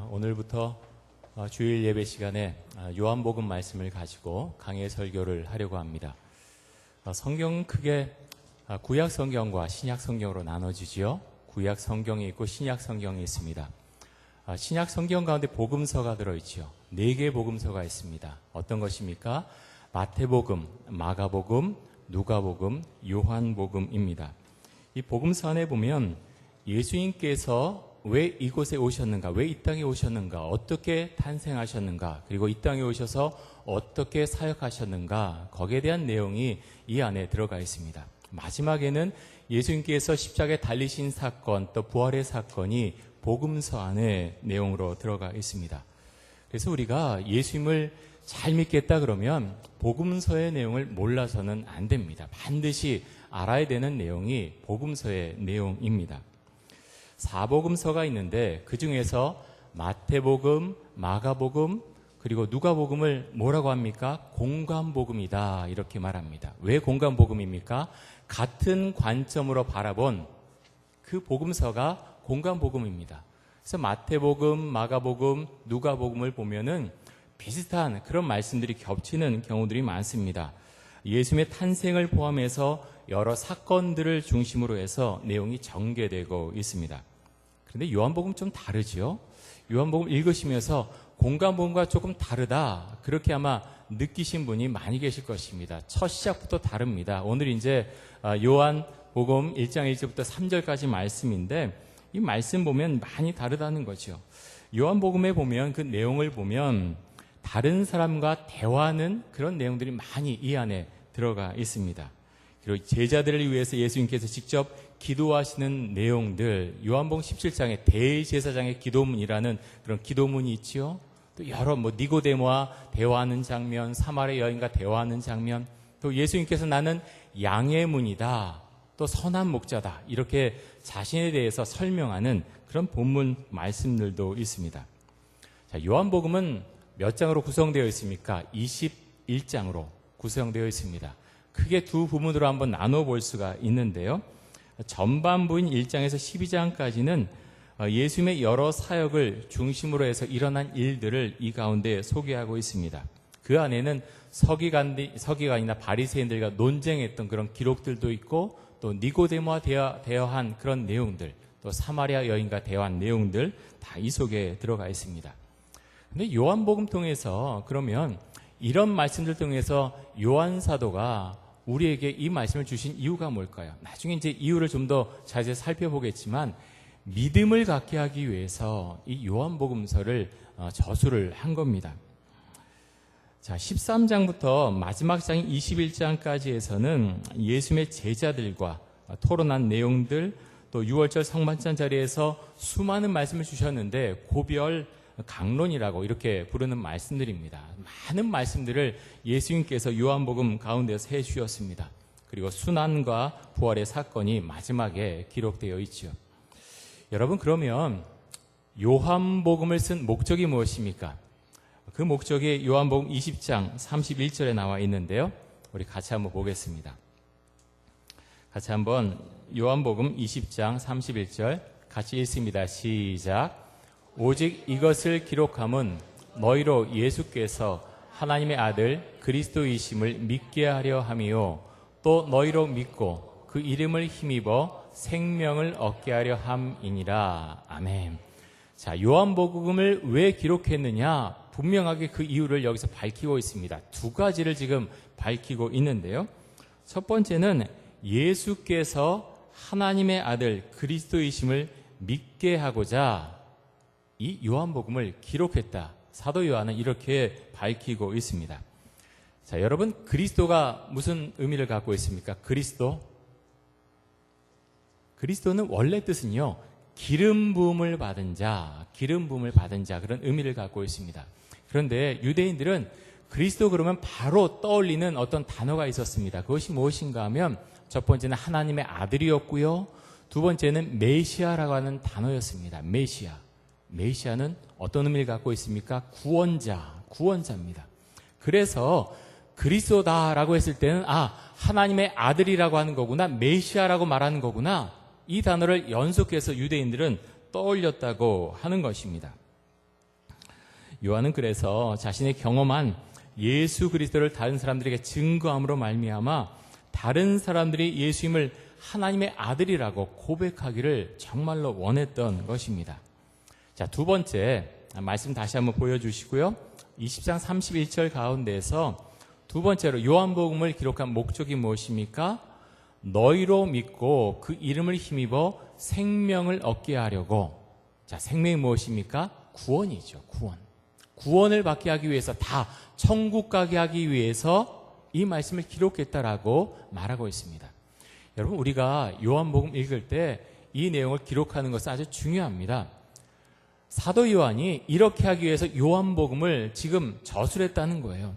오늘부터 주일 예배 시간에 요한복음 말씀을 가지고 강해 설교를 하려고 합니다. 성경은 크게 구약 성경과 신약 성경으로 나눠지지요. 구약 성경이 있고 신약 성경이 있습니다. 신약 성경 가운데 복음서가 들어있지요. 4개의 복음서가 있습니다. 어떤 것입니까? 마태복음, 마가복음, 누가복음, 요한복음입니다. 이 복음서 안에 보면 예수님께서 왜 이곳에 오셨는가, 왜 이 땅에 오셨는가, 어떻게 탄생하셨는가, 그리고 이 땅에 오셔서 어떻게 사역하셨는가, 거기에 대한 내용이 이 안에 들어가 있습니다. 마지막에는 예수님께서 십자가에 달리신 사건, 또 부활의 사건이 복음서 안에 내용으로 들어가 있습니다. 그래서 우리가 예수님을 잘 믿겠다 그러면 복음서의 내용을 몰라서는 안 됩니다. 반드시 알아야 되는 내용이 복음서의 내용입니다. 4복음서가 있는데 그 중에서 마태복음, 마가복음, 그리고 누가복음을 뭐라고 합니까? 공관복음이다 이렇게 말합니다. 왜 공관복음입니까? 같은 관점으로 바라본 그 복음서가 공관복음입니다. 그래서 마태복음, 마가복음, 누가복음을 보면은 비슷한 그런 말씀들이 겹치는 경우들이 많습니다. 예수님의 탄생을 포함해서 여러 사건들을 중심으로 해서 내용이 전개되고 있습니다. 그런데 요한복음 좀 다르죠. 요한복음 읽으시면서 공관복음과 조금 다르다, 그렇게 아마 느끼신 분이 많이 계실 것입니다. 첫 시작부터 다릅니다. 오늘 이제 요한복음 1장 1절부터 3절까지 말씀인데 이 말씀 보면 많이 다르다는 거죠. 요한복음에 보면 그 내용을 보면 다른 사람과 대화하는 그런 내용들이 많이 이 안에 들어가 있습니다. 그리고 제자들을 위해서 예수님께서 직접 기도하시는 내용들, 요한복음 17장에 대제사장의 기도문이라는 그런 기도문이 있지요. 또 여러 니고데모와 대화하는 장면, 사마리아 여인과 대화하는 장면, 또 예수님께서 나는 양의 문이다, 또 선한 목자다, 이렇게 자신에 대해서 설명하는 그런 본문 말씀들도 있습니다. 자, 요한복음은 몇 장으로 구성되어 있습니까? 21장으로 구성되어 있습니다. 크게 두 부분으로 한번 나눠볼 수가 있는데요. 전반부인 1장에서 12장까지는 예수님의 여러 사역을 중심으로 해서 일어난 일들을 이 가운데 소개하고 있습니다. 그 안에는 서기관이나 바리새인들과 논쟁했던 그런 기록들도 있고, 또 니고데모와 대화한 그런 내용들, 또 사마리아 여인과 대화한 내용들 다 이 속에 들어가 있습니다. 근데 요한복음 통해서 그러면 이런 말씀들 통해서 요한 사도가 우리에게 이 말씀을 주신 이유가 뭘까요? 나중에 이제 이유를 좀 더 자세히 살펴보겠지만 믿음을 갖게 하기 위해서 이 요한복음서를 저술을 한 겁니다. 자, 13장부터 마지막 장인 21장까지에서는 예수님의 제자들과 토론한 내용들, 또 6월절 성만찬 자리에서 수많은 말씀을 주셨는데 고별 강론이라고 이렇게 부르는 말씀들입니다. 많은 말씀들을 예수님께서 요한복음 가운데서 해주셨습니다. 그리고 순환과 부활의 사건이 마지막에 기록되어 있죠. 여러분, 그러면 요한복음을 쓴 목적이 무엇입니까? 그 목적이 요한복음 20장 31절에 나와 있는데요. 우리 같이 한번 보겠습니다. 같이 한번 요한복음 20장 31절 같이 읽습니다. 시작. 오직 이것을 기록함은 너희로 예수께서 하나님의 아들 그리스도이심을 믿게 하려 함이요, 또 너희로 믿고 그 이름을 힘입어 생명을 얻게 하려 함이니라. 아멘. 자, 요한복음을 왜 기록했느냐? 분명하게 그 이유를 여기서 밝히고 있습니다. 두 가지를 지금 밝히고 있는데요. 첫 번째는 예수께서 하나님의 아들 그리스도이심을 믿게 하고자 이 요한복음을 기록했다. 사도 요한은 이렇게 밝히고 있습니다. 자, 여러분, 그리스도가 무슨 의미를 갖고 있습니까? 그리스도는 원래 뜻은요, 기름 부음을 받은 자, 그런 의미를 갖고 있습니다. 그런데 유대인들은 그리스도 그러면 바로 떠올리는 어떤 단어가 있었습니다. 그것이 무엇인가 하면 첫 번째는 하나님의 아들이었고요, 두 번째는 메시아라고 하는 단어였습니다. 메시아는 어떤 의미를 갖고 있습니까? 구원자입니다. 그래서 그리스도다라고 했을 때는 하나님의 아들이라고 하는 거구나, 메시아라고 말하는 거구나, 이 단어를 연속해서 유대인들은 떠올렸다고 하는 것입니다. 요한은 그래서 자신의 경험한 예수 그리스도를 다른 사람들에게 증거함으로 말미암아 다른 사람들이 예수님을 하나님의 아들이라고 고백하기를 정말로 원했던 것입니다. 자, 두 번째 말씀 다시 한번 보여주시고요. 20장 31절 가운데에서 두 번째로 요한복음을 기록한 목적이 무엇입니까? 너희로 믿고 그 이름을 힘입어 생명을 얻게 하려고. 자, 생명이 무엇입니까? 구원이죠. 구원을 받게 하기 위해서, 다 천국 가게 하기 위해서 이 말씀을 기록했다라고 말하고 있습니다. 여러분, 우리가 요한복음 읽을 때 이 내용을 기록하는 것은 아주 중요합니다. 사도 요한이 이렇게 하기 위해서 요한복음을 지금 저술했다는 거예요.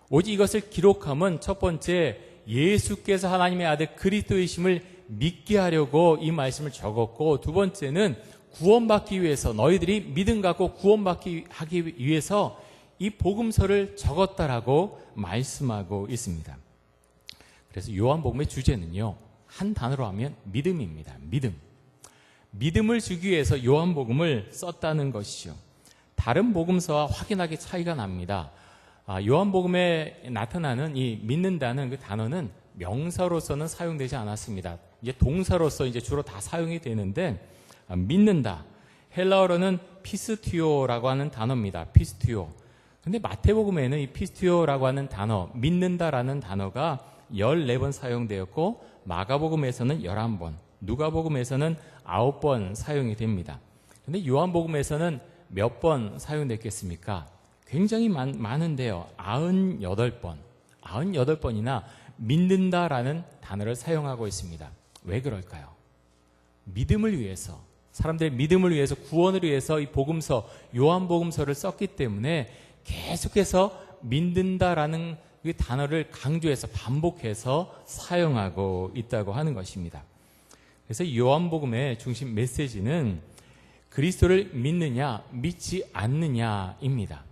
오직 이것을 기록함은 첫 번째, 예수께서 하나님의 아들 그리스도이심을 믿게 하려고 이 말씀을 적었고, 두 번째는 구원받기 위해서, 너희들이 믿음 갖고 구원받기 하기 위해서 이 복음서를 적었다라고 말씀하고 있습니다. 그래서 요한복음의 주제는요, 한 단어로 하면 믿음입니다. 믿음을 주기 위해서 요한복음을 썼다는 것이죠. 다른 복음서와 확연하게 차이가 납니다. 요한복음에 나타나는 이 믿는다는 그 단어는 명사로서는 사용되지 않았습니다. 이제 동사로서 이제 주로 다 사용이 되는데, 믿는다, 헬라어로는 피스티오라고 하는 단어입니다. 피스티오. 근데 마태복음에는 이 피스티오라고 하는 단어, 믿는다라는 단어가 14번 사용되었고, 마가복음에서는 11번, 누가복음에서는 9번 사용이 됩니다. 근데 요한복음에서는 몇 번 사용됐겠습니까? 굉장히 많은데요. 98번. 98번이나 믿는다라는 단어를 사용하고 있습니다. 왜 그럴까요? 믿음을 위해서, 사람들의 믿음을 위해서, 구원을 위해서 이 복음서, 요한복음서를 썼기 때문에 계속해서 믿는다라는 그 단어를 강조해서 반복해서 사용하고 있다고 하는 것입니다. 그래서 요한복음의 중심 메시지는 그리스도를 믿느냐 믿지 않느냐입니다.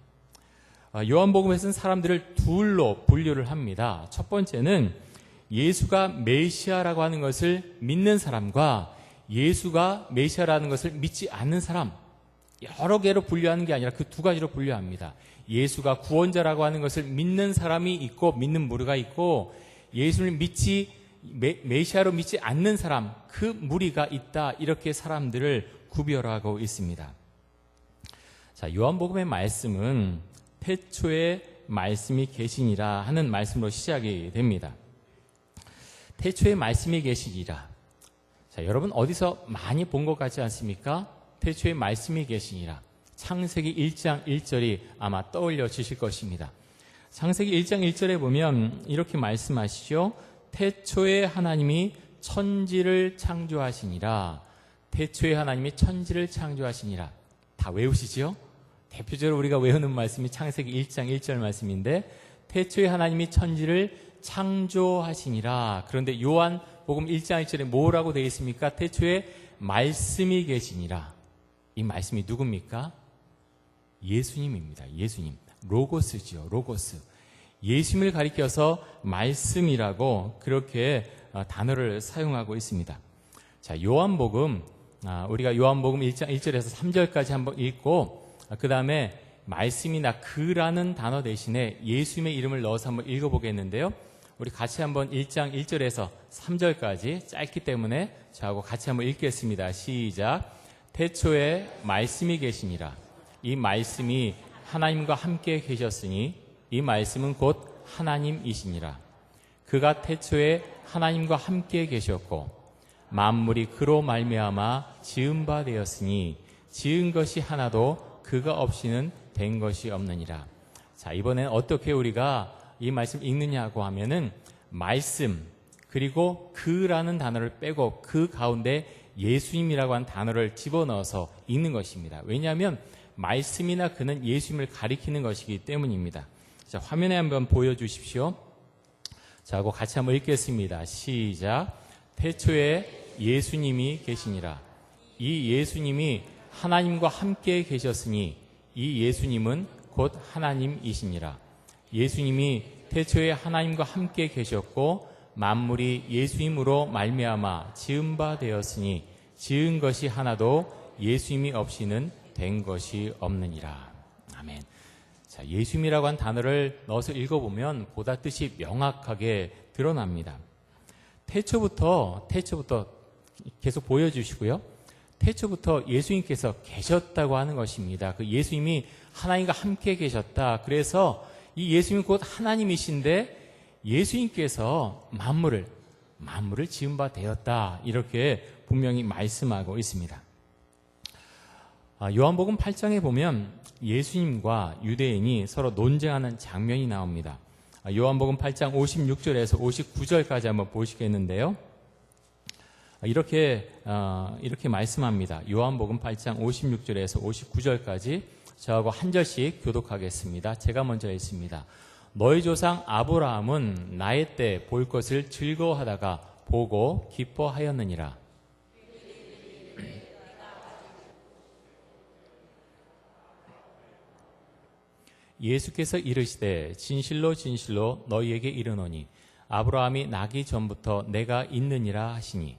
요한복음에서는 사람들을 둘로 분류를 합니다. 첫 번째는 예수가 메시아라고 하는 것을 믿는 사람과 예수가 메시아라는 것을 믿지 않는 사람, 여러 개로 분류하는 게 아니라 그 두 가지로 분류합니다. 예수가 구원자라고 하는 것을 믿는 사람이 있고, 믿는 무리가 있고, 예수를 메시아로 믿지 않는 사람, 그 무리가 있다. 이렇게 사람들을 구별하고 있습니다. 자, 요한복음의 말씀은 태초에 말씀이 계시니라 하는 말씀으로 시작이 됩니다. 태초에 말씀이 계시니라. 자, 여러분 어디서 많이 본 것 같지 않습니까? 태초에 말씀이 계시니라. 창세기 1장 1절이 아마 떠올려지실 것입니다. 창세기 1장 1절에 보면 이렇게 말씀하시죠. 태초에 하나님이 천지를 창조하시니라. 태초에 하나님이 천지를 창조하시니라. 다 외우시죠? 대표적으로 우리가 외우는 말씀이 창세기 1장 1절 말씀인데, 태초에 하나님이 천지를 창조하시니라. 그런데 요한복음 1장 1절에 뭐라고 되어 있습니까? 태초에 말씀이 계시니라. 이 말씀이 누굽니까? 예수님입니다. 예수님. 로고스죠. 로고스. 예수님을 가리켜서 말씀이라고 그렇게 단어를 사용하고 있습니다. 자, 요한복음, 우리가 요한복음 1장 1절에서 3절까지 한번 읽고, 그 다음에 말씀이나 그라는 단어 대신에 예수님의 이름을 넣어서 한번 읽어보겠는데요. 우리 같이 한번 1장 1절에서 3절까지 짧기 때문에 저하고 같이 한번 읽겠습니다. 시작. 태초에 말씀이 계시니라. 이 말씀이 하나님과 함께 계셨으니 이 말씀은 곧 하나님이시니라. 그가 태초에 하나님과 함께 계셨고 만물이 그로 말미암아 지은 바 되었으니 지은 것이 하나도 그가 없이는 된 것이 없느니라. 자, 이번엔 어떻게 우리가 이 말씀 읽느냐고 하면은 말씀 그리고 그라는 단어를 빼고 그 가운데 예수님이라고 하는 단어를 집어넣어서 읽는 것입니다. 왜냐하면 말씀이나 그는 예수님을 가리키는 것이기 때문입니다. 자, 화면에 한번 보여주십시오. 자, 하고 같이 한번 읽겠습니다. 시작. 태초에 예수님이 계시니라. 이 예수님이 하나님과 함께 계셨으니 이 예수님은 곧 하나님이시니라. 예수님이 태초에 하나님과 함께 계셨고 만물이 예수님으로 말미암아 지은 바 되었으니 지은 것이 하나도 예수님이 없이는 된 것이 없느니라. 아멘. 자, 예수님이라고 한 단어를 넣어서 읽어보면 보다 뜻이 명확하게 드러납니다. 태초부터 계속 보여주시고요. 태초부터 예수님께서 계셨다고 하는 것입니다. 그 예수님이 하나님과 함께 계셨다. 그래서 이 예수님이 곧 하나님이신데 예수님께서 만물을 지은 바 되었다. 이렇게 분명히 말씀하고 있습니다. 요한복음 8장에 보면 예수님과 유대인이 서로 논쟁하는 장면이 나옵니다. 요한복음 8장 56절에서 59절까지 한번 보시겠는데요. 이렇게 말씀합니다. 요한복음 8장 56절에서 59절까지 저하고 한 절씩 교독하겠습니다. 제가 먼저 읽습니다. 너희 조상 아브라함은 나의 때 볼 것을 즐거워하다가 보고 기뻐하였느니라. 예수께서 이르시되 진실로 진실로 너희에게 이르노니 아브라함이 나기 전부터 내가 있느니라 하시니.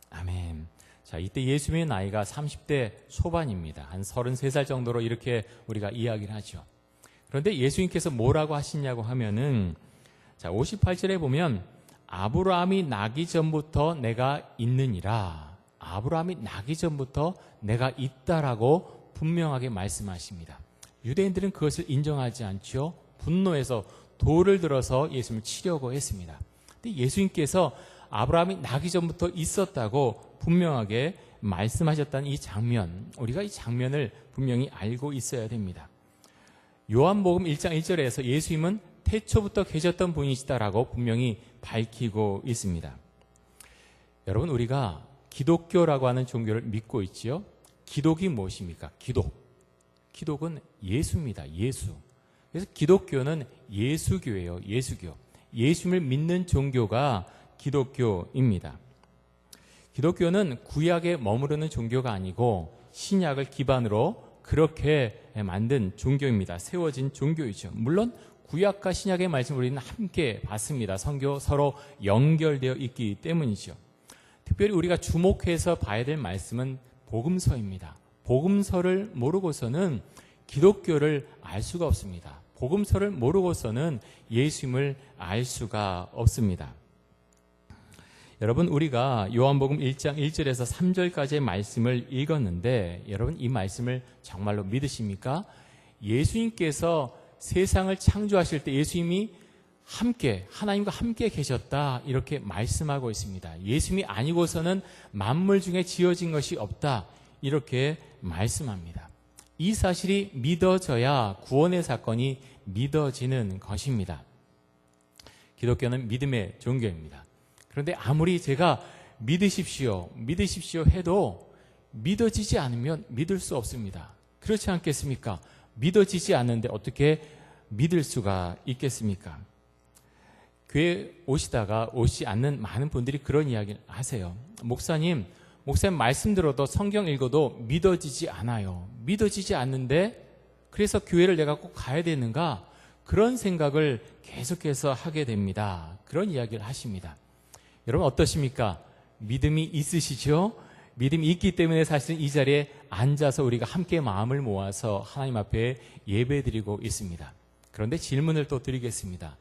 아멘. 자, 이때 예수님의 나이가 30대 초반입니다. 한 33살 정도로 이렇게 우리가 이야기를 하죠. 그런데 예수님께서 뭐라고 하시냐고 하면은, 자, 58절에 보면 아브라함이 나기 전부터 내가 있느니라. 아브라함이 나기 전부터 내가 있다라고 분명하게 말씀하십니다. 유대인들은 그것을 인정하지 않죠. 분노해서 돌을 들어서 예수님을 치려고 했습니다. 근데 예수님께서 아브라함이 나기 전부터 있었다고 분명하게 말씀하셨다는 이 장면, 우리가 이 장면을 분명히 알고 있어야 됩니다. 요한복음 1장 1절에서 예수님은 태초부터 계셨던 분이시다라고 분명히 밝히고 있습니다. 여러분, 우리가 기독교라고 하는 종교를 믿고 있지요. 기독이 무엇입니까? 기독은 예수입니다. 예수. 그래서 기독교는 예수교예요. 예수교. 예수님을 믿는 종교가 기독교입니다. 기독교는 구약에 머무르는 종교가 아니고 신약을 기반으로 그렇게 만든 종교입니다. 세워진 종교이죠. 물론 구약과 신약의 말씀을 우리는 함께 봤습니다. 성교 서로 연결되어 있기 때문이죠. 특별히 우리가 주목해서 봐야 될 말씀은 복음서입니다. 복음서를 모르고서는 기독교를 알 수가 없습니다. 복음서를 모르고서는 예수님을 알 수가 없습니다. 여러분, 우리가 요한복음 1장 1절에서 3절까지의 말씀을 읽었는데 여러분, 이 말씀을 정말로 믿으십니까? 예수님께서 세상을 창조하실 때 예수님이 하나님과 함께 계셨다, 이렇게 말씀하고 있습니다. 예수님이 아니고서는 만물 중에 지어진 것이 없다, 이렇게 말씀합니다. 이 사실이 믿어져야 구원의 사건이 믿어지는 것입니다. 기독교는 믿음의 종교입니다. 그런데 아무리 제가 믿으십시오 해도 믿어지지 않으면 믿을 수 없습니다. 그렇지 않겠습니까? 믿어지지 않는데 어떻게 믿을 수가 있겠습니까? 교회 오시다가 오지 않는 많은 분들이 그런 이야기를 하세요. 목사님 말씀 들어도 성경 읽어도 믿어지지 않아요. 믿어지지 않는데 그래서 교회를 내가 꼭 가야 되는가? 그런 생각을 계속해서 하게 됩니다. 그런 이야기를 하십니다. 여러분, 어떠십니까? 믿음이 있으시죠? 믿음이 있기 때문에 사실 이 자리에 앉아서 우리가 함께 마음을 모아서 하나님 앞에 예배드리고 있습니다. 그런데 질문을 또 드리겠습니다.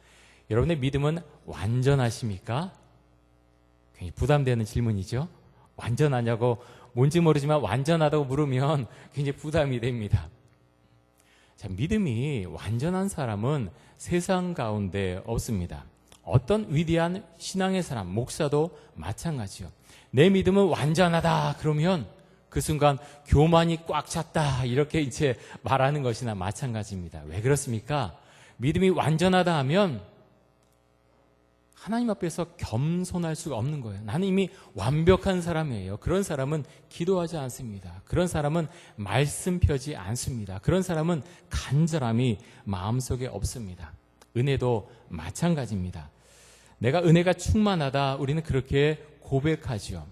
여러분의 믿음은 완전하십니까? 굉장히 부담되는 질문이죠. 완전하냐고, 뭔지 모르지만 완전하다고 물으면 굉장히 부담이 됩니다. 자, 믿음이 완전한 사람은 세상 가운데 없습니다. 어떤 위대한 신앙의 사람, 목사도 마찬가지요. 내 믿음은 완전하다 그러면 그 순간 교만이 꽉 찼다, 이렇게 이제 말하는 것이나 마찬가지입니다. 왜 그렇습니까? 믿음이 완전하다 하면 하나님 앞에서 겸손할 수가 없는 거예요. 나는 이미 완벽한 사람이에요. 그런 사람은 기도하지 않습니다. 그런 사람은 말씀 펴지 않습니다. 그런 사람은 간절함이 마음속에 없습니다. 은혜도 마찬가지입니다. 내가 은혜가 충만하다, 우리는 그렇게 고백하죠.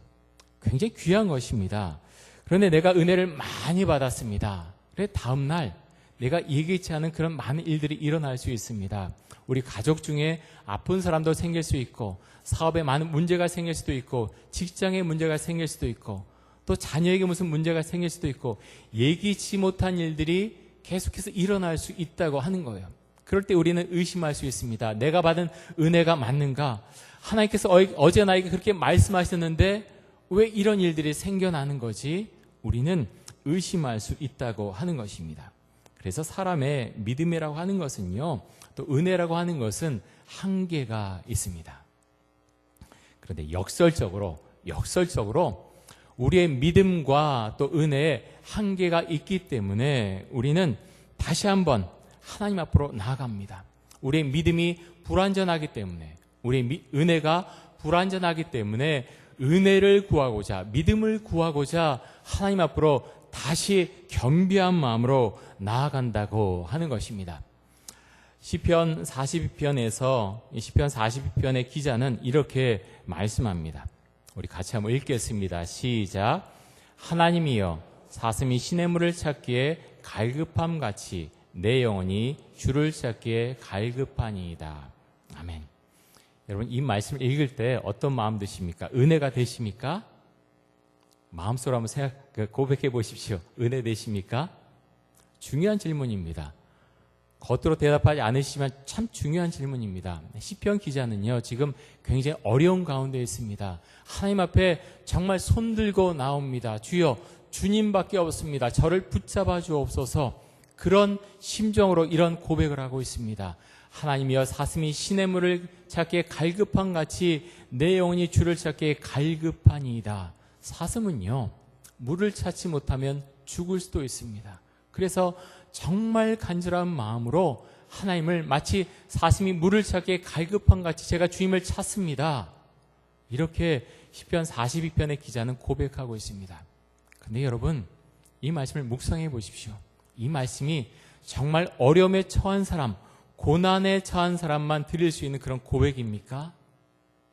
굉장히 귀한 것입니다. 그런데 내가 은혜를 많이 받았습니다. 그래 다음날 내가 예기치 않은 그런 많은 일들이 일어날 수 있습니다. 우리 가족 중에 아픈 사람도 생길 수 있고, 사업에 많은 문제가 생길 수도 있고, 직장에 문제가 생길 수도 있고, 또 자녀에게 무슨 문제가 생길 수도 있고, 예기치 못한 일들이 계속해서 일어날 수 있다고 하는 거예요. 그럴 때 우리는 의심할 수 있습니다. 내가 받은 은혜가 맞는가? 하나님께서 어제 나에게 그렇게 말씀하셨는데 왜 이런 일들이 생겨나는 거지? 우리는 의심할 수 있다고 하는 것입니다. 그래서 사람의 믿음이라고 하는 것은요, 또 은혜라고 하는 것은 한계가 있습니다. 그런데 역설적으로 우리의 믿음과 또 은혜에 한계가 있기 때문에 우리는 다시 한번 하나님 앞으로 나아갑니다. 우리의 믿음이 불완전하기 때문에, 우리의 은혜가 불완전하기 때문에 은혜를 구하고자, 믿음을 구하고자 하나님 앞으로 다시 겸비한 마음으로 나아간다고 하는 것입니다. 시편 42편에서 시편 42편의 기자는 이렇게 말씀합니다. 우리 같이 한번 읽겠습니다. 시작. 하나님이여, 사슴이 시냇물을 찾기에 갈급함같이 내 영혼이 주를 찾기에 갈급하니이다. 아멘. 여러분, 이 말씀을 읽을 때 어떤 마음 드십니까? 은혜가 되십니까? 마음속으로 한번 고백해 보십시오. 은혜 되십니까? 중요한 질문입니다. 겉으로 대답하지 않으시지만 참 중요한 질문입니다. 시편 기자는요, 지금 굉장히 어려운 가운데 있습니다. 하나님 앞에 정말 손들고 나옵니다. 주여, 주님밖에 없습니다. 저를 붙잡아 주옵소서. 그런 심정으로 이런 고백을 하고 있습니다. 하나님이여, 사슴이 시냇물을 찾기에 갈급한 같이 내 영혼이 주를 찾기에 갈급하니이다. 사슴은요, 물을 찾지 못하면 죽을 수도 있습니다. 그래서 정말 간절한 마음으로 하나님을, 마치 사슴이 물을 찾기에 갈급한 같이 제가 주님을 찾습니다, 이렇게 시편 42편의 기자는 고백하고 있습니다. 그런데 여러분, 이 말씀을 묵상해 보십시오. 이 말씀이 정말 어려움에 처한 사람, 고난에 처한 사람만 드릴 수 있는 그런 고백입니까?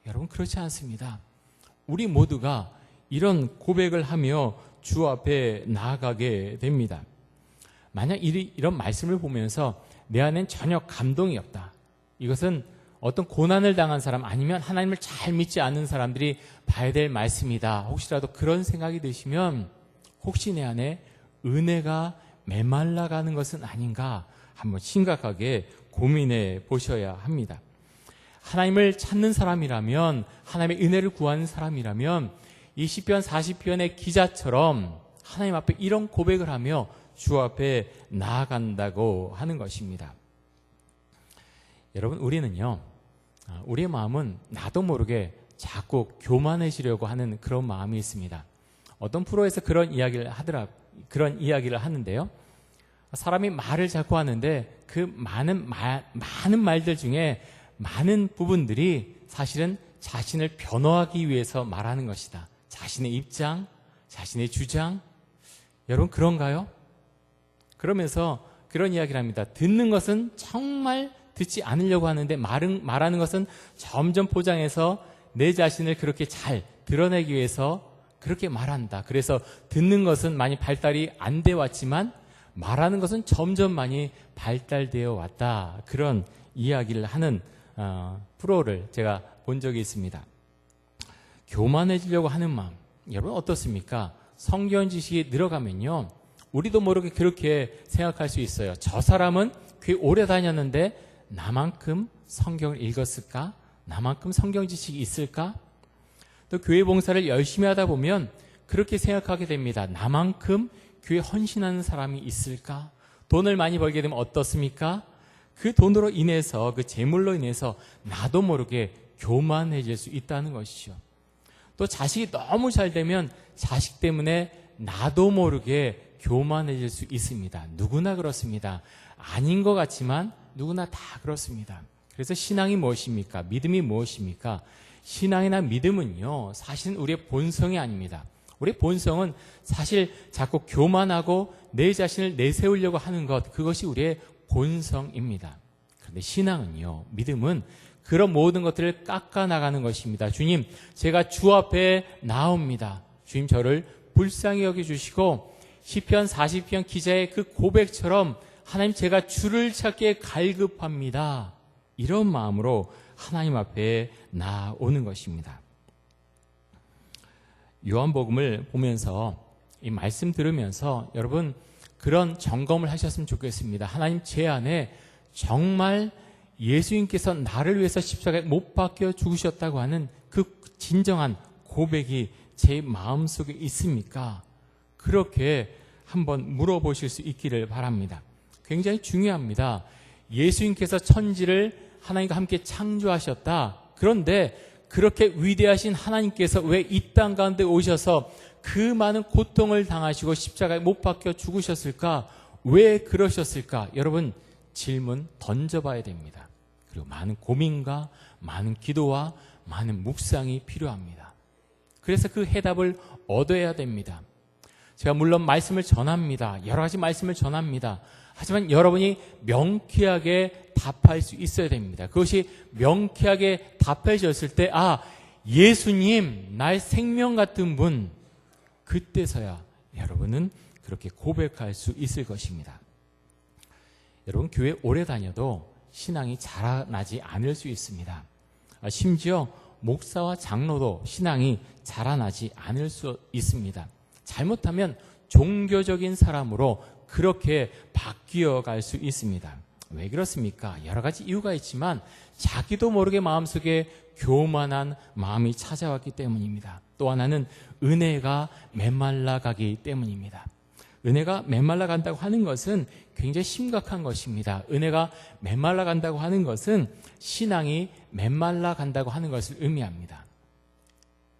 여러분, 그렇지 않습니다. 우리 모두가 이런 고백을 하며 주 앞에 나아가게 됩니다. 만약 이런 말씀을 보면서 내 안엔 전혀 감동이 없다, 이것은 어떤 고난을 당한 사람, 아니면 하나님을 잘 믿지 않는 사람들이 봐야 될 말씀이다, 혹시라도 그런 생각이 드시면 혹시 내 안에 은혜가 메말라가는 것은 아닌가 한번 심각하게 고민해 보셔야 합니다. 하나님을 찾는 사람이라면, 하나님의 은혜를 구하는 사람이라면 이 시편 40편의 기자처럼 하나님 앞에 이런 고백을 하며 주 앞에 나아간다고 하는 것입니다. 여러분, 우리는요, 우리의 마음은 나도 모르게 자꾸 교만해지려고 하는 그런 마음이 있습니다. 어떤 프로에서 그런 이야기를 하는데요, 사람이 말을 자꾸 하는데 그 많은 말들 중에 많은 부분들이 사실은 자신을 변호하기 위해서 말하는 것이다. 자신의 입장, 자신의 주장. 여러분, 그런가요? 그러면서 그런 이야기를 합니다. 듣는 것은 정말 듣지 않으려고 하는데 말하는 것은 점점 포장해서 내 자신을 그렇게 잘 드러내기 위해서 그렇게 말한다. 그래서 듣는 것은 많이 발달이 안 돼 왔지만 말하는 것은 점점 많이 발달되어 왔다. 그런 이야기를 하는 프로를 제가 본 적이 있습니다. 교만해지려고 하는 마음, 여러분 어떻습니까? 성경 지식이 늘어가면요, 우리도 모르게 그렇게 생각할 수 있어요. 저 사람은 교회 오래 다녔는데 나만큼 성경을 읽었을까? 나만큼 성경 지식이 있을까? 또 교회 봉사를 열심히 하다 보면 그렇게 생각하게 됩니다. 나만큼 교회 헌신하는 사람이 있을까? 돈을 많이 벌게 되면 어떻습니까? 그 돈으로 인해서, 그 재물로 인해서 나도 모르게 교만해질 수 있다는 것이죠. 또 자식이 너무 잘 되면 자식 때문에 나도 모르게 교만해질 수 있습니다. 누구나 그렇습니다. 아닌 것 같지만 누구나 다 그렇습니다. 그래서 신앙이 무엇입니까? 믿음이 무엇입니까? 신앙이나 믿음은요, 사실은 우리의 본성이 아닙니다. 우리의 본성은 사실 자꾸 교만하고 내 자신을 내세우려고 하는 것, 그것이 우리의 본성입니다. 그런데 신앙은요, 믿음은 그런 모든 것들을 깎아나가는 것입니다. 주님, 제가 주 앞에 나옵니다. 주님, 저를 불쌍히 여겨주시고 시편 40편 기자의 그 고백처럼 하나님 제가 주를 찾기에 갈급합니다. 이런 마음으로 하나님 앞에 나오는 것입니다. 요한복음을 보면서 이 말씀 들으면서 여러분 그런 점검을 하셨으면 좋겠습니다. 하나님 제 안에 정말 예수님께서 나를 위해서 십자가에 못 박혀 죽으셨다고 하는 그 진정한 고백이 제 마음속에 있습니까? 그렇게 한번 물어보실 수 있기를 바랍니다. 굉장히 중요합니다. 예수님께서 천지를 하나님과 함께 창조하셨다. 그런데 그렇게 위대하신 하나님께서 왜 이 땅 가운데 오셔서 그 많은 고통을 당하시고 십자가에 못 박혀 죽으셨을까? 왜 그러셨을까? 여러분 질문 던져봐야 됩니다. 그리고 많은 고민과 많은 기도와 많은 묵상이 필요합니다. 그래서 그 해답을 얻어야 됩니다. 제가 물론 말씀을 전합니다. 여러 가지 말씀을 전합니다. 하지만 여러분이 명쾌하게 답할 수 있어야 됩니다. 그것이 명쾌하게 답해졌을 때 예수님 나의 생명 같은 분, 그때서야 여러분은 그렇게 고백할 수 있을 것입니다. 여러분 교회 오래 다녀도 신앙이 자라나지 않을 수 있습니다. 심지어 목사와 장로도 신앙이 자라나지 않을 수 있습니다. 잘못하면 종교적인 사람으로 그렇게 바뀌어갈 수 있습니다. 왜 그렇습니까? 여러 가지 이유가 있지만 자기도 모르게 마음속에 교만한 마음이 찾아왔기 때문입니다. 또 하나는 은혜가 메말라가기 때문입니다. 은혜가 메말라간다고 하는 것은 굉장히 심각한 것입니다. 은혜가 메말라간다고 하는 것은 신앙이 메말라간다고 하는 것을 의미합니다.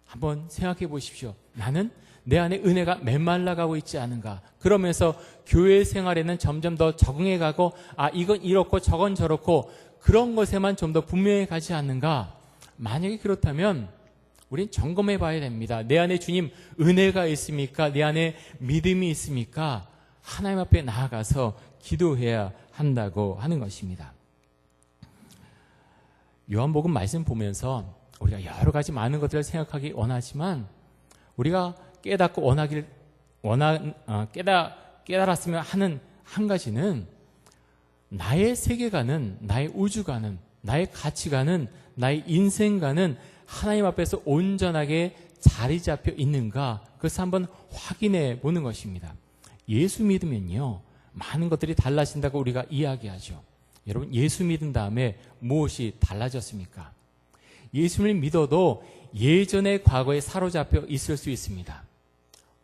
한번 생각해 보십시오. 나는 내 안에 은혜가 메말라가고 있지 않은가? 그러면서 교회 생활에는 점점 더 적응해 가고 이건 이렇고 저건 저렇고 그런 것에만 좀 더 분명해 가지 않는가? 만약에 그렇다면 우린 점검해 봐야 됩니다. 내 안에 주님 은혜가 있습니까? 내 안에 믿음이 있습니까? 하나님 앞에 나아가서 기도해야 한다고 하는 것입니다. 요한복음 말씀 보면서 우리가 여러 가지 많은 것들을 생각하기 원하지만 우리가 깨닫고 깨달았으면 하는 한 가지는 나의 세계관은, 나의 우주관은, 나의 가치관은, 나의 인생관은 하나님 앞에서 온전하게 자리 잡혀 있는가? 그것을 한번 확인해 보는 것입니다. 예수 믿으면요, 많은 것들이 달라진다고 우리가 이야기하죠. 여러분, 예수 믿은 다음에 무엇이 달라졌습니까? 예수를 믿어도 예전의 과거에 사로잡혀 있을 수 있습니다.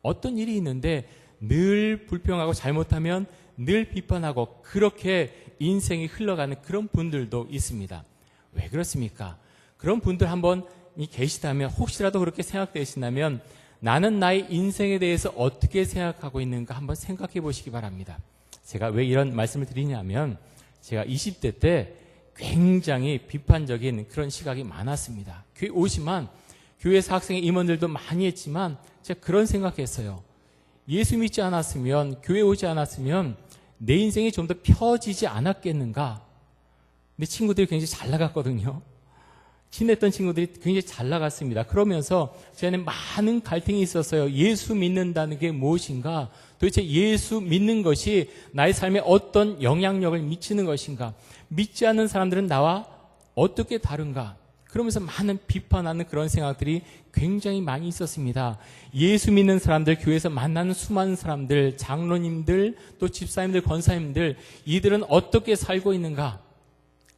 어떤 일이 있는데 늘 불평하고 잘못하면 늘 비판하고 그렇게 인생이 흘러가는 그런 분들도 있습니다. 왜 그렇습니까? 그런 분들 한번 계시다면 혹시라도 그렇게 생각되신다면 나는 나의 인생에 대해서 어떻게 생각하고 있는가 한번 생각해 보시기 바랍니다. 제가 왜 이런 말씀을 드리냐면 제가 20대 때 굉장히 비판적인 그런 시각이 많았습니다. 교회 오지만 교회에서 학생의 임원들도 많이 했지만 제가 그런 생각했어요. 예수 믿지 않았으면, 교회 오지 않았으면 내 인생이 좀 더 펴지지 않았겠는가? 내 친구들이 굉장히 잘 나갔거든요. 친했던 친구들이 굉장히 잘 나갔습니다. 그러면서 제 안에 많은 갈등이 있었어요. 예수 믿는다는 게 무엇인가? 도대체 예수 믿는 것이 나의 삶에 어떤 영향력을 미치는 것인가? 믿지 않는 사람들은 나와 어떻게 다른가? 그러면서 많은 비판하는 그런 생각들이 굉장히 많이 있었습니다. 예수 믿는 사람들, 교회에서 만나는 수많은 사람들, 장로님들, 또 집사님들, 권사님들, 이들은 어떻게 살고 있는가?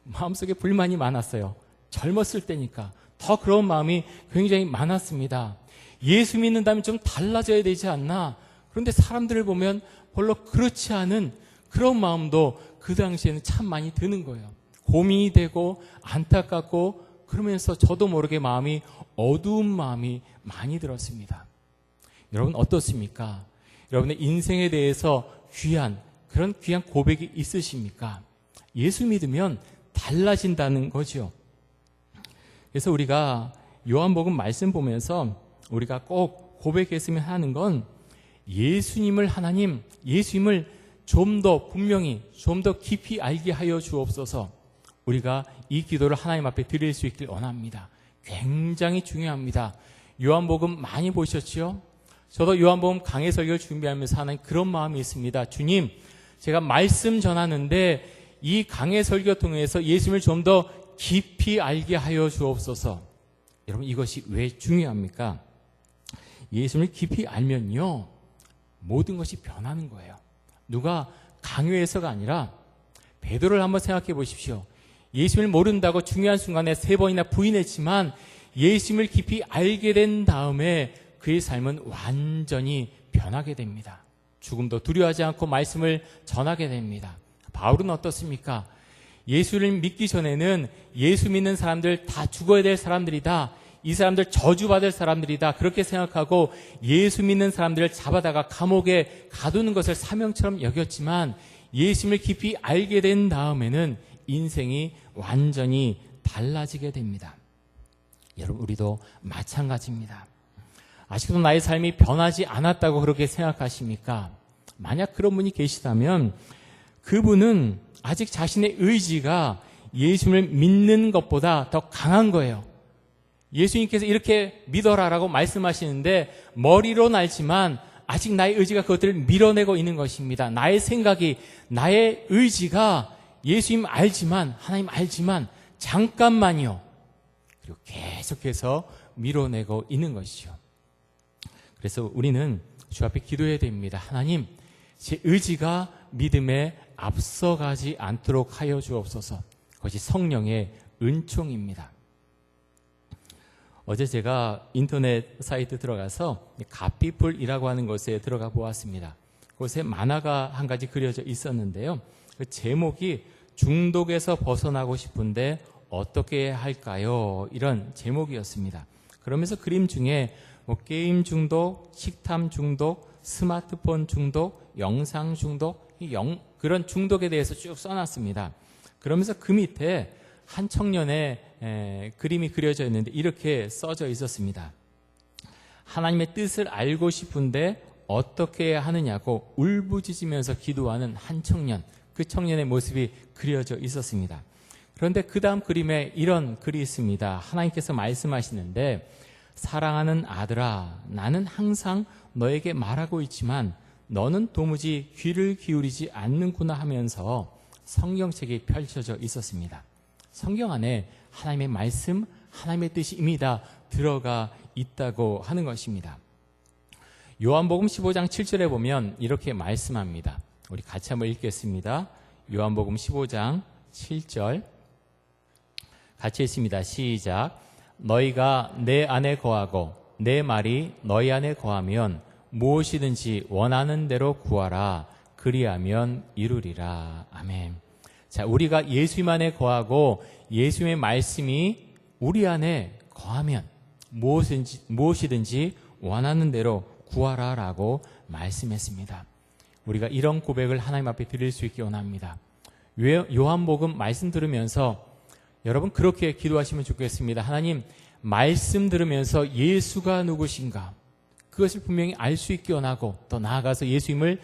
마음속에 불만이 많았어요. 젊었을 때니까 더 그런 마음이 굉장히 많았습니다. 예수 믿는다면 좀 달라져야 되지 않나? 그런데 사람들을 보면 별로 그렇지 않은 그런 마음도 그 당시에는 참 많이 드는 거예요. 고민이 되고 안타깝고 그러면서 저도 모르게 마음이 어두운 마음이 많이 들었습니다. 여러분 어떻습니까? 여러분의 인생에 대해서 그런 귀한 고백이 있으십니까? 예수 믿으면 달라진다는 거죠. 그래서 우리가 요한복음 말씀 보면서 우리가 꼭 고백했으면 하는 건 예수님을 좀 더 분명히, 좀 더 깊이 알게 하여 주옵소서. 우리가 이 기도를 하나님 앞에 드릴 수 있길 원합니다. 굉장히 중요합니다. 요한복음 많이 보셨죠? 저도 요한복음 강해 설교를 준비하면서 하나님 그런 마음이 있습니다. 주님, 제가 말씀 전하는데 이 강해 설교 통해서 예수님을 좀 더 깊이 알게 하여 주옵소서. 여러분, 이것이 왜 중요합니까? 예수님을 깊이 알면요, 모든 것이 변하는 거예요. 누가 강요해서가 아니라 베드로를 한번 생각해 보십시오. 예수님을 모른다고 중요한 순간에 3번이나 부인했지만 예수님을 깊이 알게 된 다음에 그의 삶은 완전히 변하게 됩니다. 죽음도 두려워하지 않고 말씀을 전하게 됩니다. 바울은 어떻습니까? 예수를 믿기 전에는 예수 믿는 사람들 다 죽어야 될 사람들이다, 이 사람들 저주받을 사람들이다, 그렇게 생각하고 예수 믿는 사람들을 잡아다가 감옥에 가두는 것을 사명처럼 여겼지만 예수님을 깊이 알게 된 다음에는 인생이 완전히 달라지게 됩니다. 여러분, 우리도 마찬가지입니다. 아직도 나의 삶이 변하지 않았다고 그렇게 생각하십니까? 만약 그런 분이 계시다면 그분은 아직 자신의 의지가 예수님을 믿는 것보다 더 강한 거예요. 예수님께서 이렇게 믿어라라고 말씀하시는데 머리로는 알지만 아직 나의 의지가 그것들을 밀어내고 있는 것입니다. 나의 생각이, 나의 의지가 예수님 알지만, 하나님 알지만 잠깐만요. 그리고 계속해서 밀어내고 있는 것이죠. 그래서 우리는 주 앞에 기도해야 됩니다. 하나님, 제 의지가 믿음에 앞서가지 않도록 하여 주옵소서. 그것이 성령의 은총입니다. 어제 제가 인터넷 사이트 들어가서 갓피플이라고 하는 곳에 들어가 보았습니다. 그곳에 만화가 한 가지 그려져 있었는데요. 그 제목이 중독에서 벗어나고 싶은데 어떻게 할까요? 이런 제목이었습니다. 그러면서 그림 중에 게임 중독, 식탐 중독, 스마트폰 중독, 영상 중독, 그런 중독에 대해서 쭉 써놨습니다. 그러면서 그 밑에 한 청년의 그림이 그려져 있는데 이렇게 써져 있었습니다. 하나님의 뜻을 알고 싶은데 어떻게 해야 하느냐고 울부짖으면서 기도하는 한 청년, 그 청년의 모습이 그려져 있었습니다. 그런데 그 다음 그림에 이런 글이 있습니다. 하나님께서 말씀하시는데, 사랑하는 아들아, 나는 항상 너에게 말하고 있지만 너는 도무지 귀를 기울이지 않는구나 하면서 성경책이 펼쳐져 있었습니다. 성경 안에 하나님의 말씀, 하나님의 뜻이 이미 다 들어가 있다고 하는 것입니다. 요한복음 15장 7절에 보면 이렇게 말씀합니다. 우리 같이 한번 읽겠습니다. 요한복음 15장 7절 같이 읽습니다. 시작. 너희가 내 안에 거하고 내 말이 너희 안에 거하면 무엇이든지 원하는 대로 구하라. 그리하면 이루리라. 아멘. 자, 우리가 예수님 안에 거하고 예수님의 말씀이 우리 안에 거하면 무엇이든지 원하는 대로 구하라라고 말씀했습니다. 우리가 이런 고백을 하나님 앞에 드릴 수 있기 원합니다. 요한복음 말씀 들으면서 여러분 그렇게 기도하시면 좋겠습니다. 하나님, 말씀 들으면서 예수가 누구신가? 그것을 분명히 알 수 있기 원하고 또 나아가서 예수님을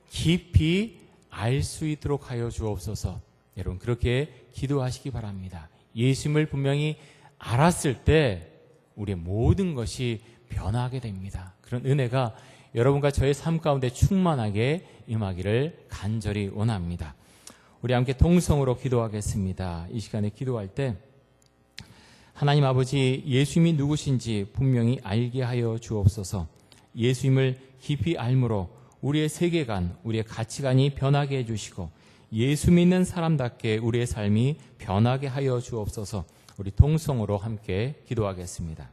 깊이 알 수 있도록 하여 주옵소서. 여러분 그렇게 기도하시기 바랍니다. 예수님을 분명히 알았을 때 우리의 모든 것이 변하게 됩니다. 그런 은혜가 여러분과 저의 삶 가운데 충만하게 임하기를 간절히 원합니다. 우리 함께 동성으로 기도하겠습니다. 이 시간에 기도할 때 하나님 아버지, 예수님이 누구신지 분명히 알게 하여 주옵소서. 예수님을 깊이 알므로 우리의 세계관, 우리의 가치관이 변하게 해주시고 예수 믿는 사람답게 우리의 삶이 변하게 하여 주옵소서. 우리 동성으로 함께 기도하겠습니다.